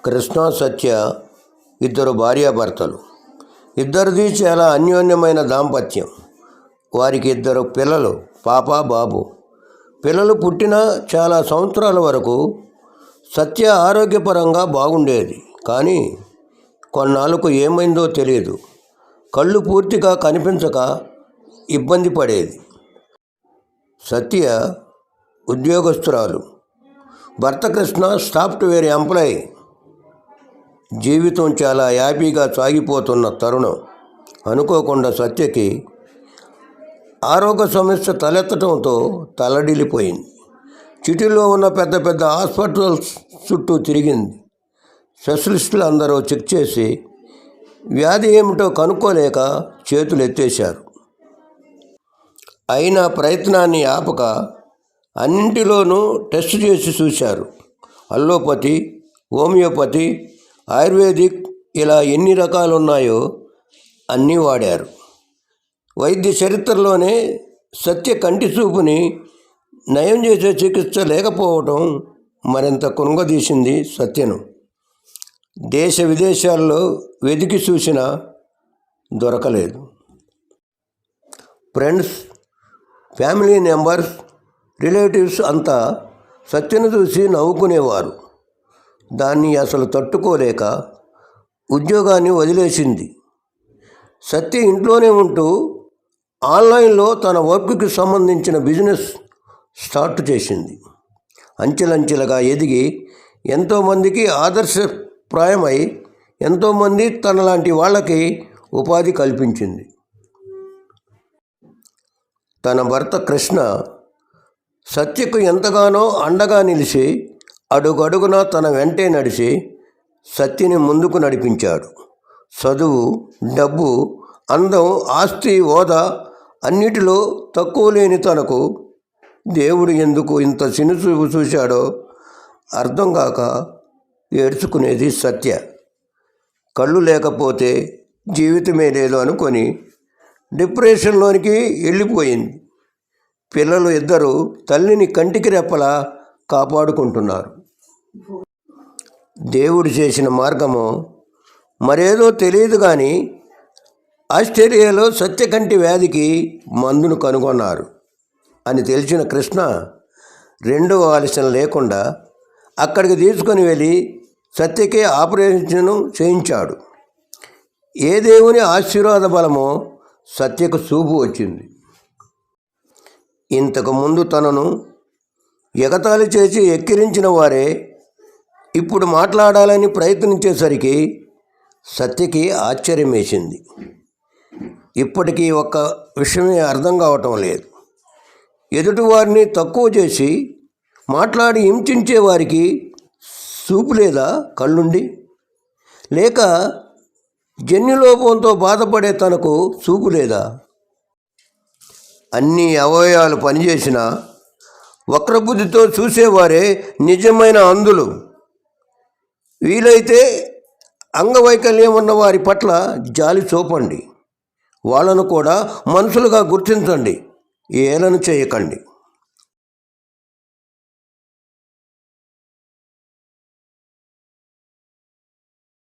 కృష్ణ సత్య ఇద్దరు భార్యాభర్తలు. ఇద్దరిది చాలా అన్యోన్యమైన దాంపత్యం. వారికి ఇద్దరు పిల్లలు, పాప బాబు. పిల్లలు పుట్టిన చాలా సంవత్సరాల వరకు సత్య ఆరోగ్యపరంగా బాగుండేది. కానీ కొన్నాళ్ళకు ఏమైందో తెలియదు. కళ్ళు పూర్తిగా కనిపించక ఇబ్బంది పడేది. సత్య ఉద్యోగస్తురాలు. భర్త కృష్ణ సాఫ్ట్వేర్ ఎంప్లాయీ. జీవితం చాలా హ్యాపీగా సాగిపోతున్న తరుణం అనుకోకుండా సత్యకి ఆరోగ్య సమస్య తలెత్తడంతో తలడిల్లిపోయింది. సిటీలో ఉన్న పెద్ద పెద్ద హాస్పిటల్స్ చుట్టూ తిరిగింది. స్పెషలిస్టులు అందరూ చెక్ చేసి వ్యాధి ఏమిటో కనుక్కోలేక చేతులు ఎత్తేశారు. అయినా ప్రయత్నాన్ని ఆపక అన్నింటిలోనూ టెస్ట్ చేసి చూశారు. అల్లోపతి, హోమియోపతి, ఆయుర్వేదిక్, ఇలా ఎన్ని రకాలు ఉన్నాయో అన్నీ వాడారు. వైద్య చరిత్రలోనే సత్య కంటి చూపుని నయం చేసే చికిత్స లేకపోవడం మరింత కుంగదీసింది సత్యను. దేశ విదేశాల్లో వెతికి చూసినా దొరకలేదు. ఫ్రెండ్స్, ఫ్యామిలీ మెంబర్స్, రిలేటివ్స్ అంతా సత్యను చూసి నవ్వుకునేవారు. దాన్ని అసలు తట్టుకోలేక ఉద్యోగాన్ని వదిలేసింది. సత్య ఇంట్లోనే ఉంటూ ఆన్లైన్లో తన వర్క్కి సంబంధించిన బిజినెస్ స్టార్ట్ చేసింది. అంచెలంచెలుగా ఎదిగి ఎంతోమందికి ఆదర్శప్రాయమై ఎంతోమంది తనలాంటి వాళ్ళకి ఉపాధి కల్పించింది. తన భర్త కృష్ణ సత్యకు ఎంతగానో అండగా నిలిచి అడుగడుగునా తన వెంటే నడిచి సత్యని ముందుకు నడిపించాడు. చదువు, డబ్బు, అందం, ఆస్తి, హోదా అన్నిటిలో తక్కువ లేని తనకు దేవుడు ఎందుకు ఇంత చిన్నచూపు చూశాడో అర్థం కాక ఏడ్చుకునేది సత్య. కళ్ళు లేకపోతే జీవితమే లేదు అనుకొని డిప్రెషన్లోనికి వెళ్ళిపోయింది. పిల్లలు ఇద్దరు తల్లిని కంటికి రెప్పలా కాపాడుకుంటున్నారు. దేవుడు చేసిన మార్గమో మరేదో తెలియదు కానీ ఆస్ట్రేలియాలో సత్యకంటి వ్యాధికి మందును కనుగొన్నారు అని తెలిసిన కృష్ణ రెండవ ఆలస్యం లేకుండా అక్కడికి తీసుకొని వెళ్ళి సత్యకే ఆపరేషన్ చేయించాడు. ఏ దేవుని ఆశీర్వాద బలమో సత్యకు చూపు వచ్చింది. ఇంతకుముందు తనను ఎగతాళి చేసి ఎక్కిరించిన వారే ఇప్పుడు మాట్లాడాలని ప్రయత్నించేసరికి సత్యకి ఆశ్చర్యం వేసింది. ఇప్పటికీ ఒక్క విషయమే అర్థం కావటం లేదు. ఎదుటివారిని తక్కువ చేసి మాట్లాడి హింసించే వారికి చూపు లేదా కళ్ళుండి? లేక జన్యులోపంతో బాధపడే తనకు చూపు లేదా? అన్ని అవయవాలు పనిచేసిన వక్రబుద్ధితో చూసేవారే నిజమైన అంధులు. వీలైతే అంగవైకల్యం ఉన్న వారి పట్ల జాలి చూపండి. వాళ్ళను కూడా మనుషులుగా గుర్తించండి, ఏలను చేయకండి.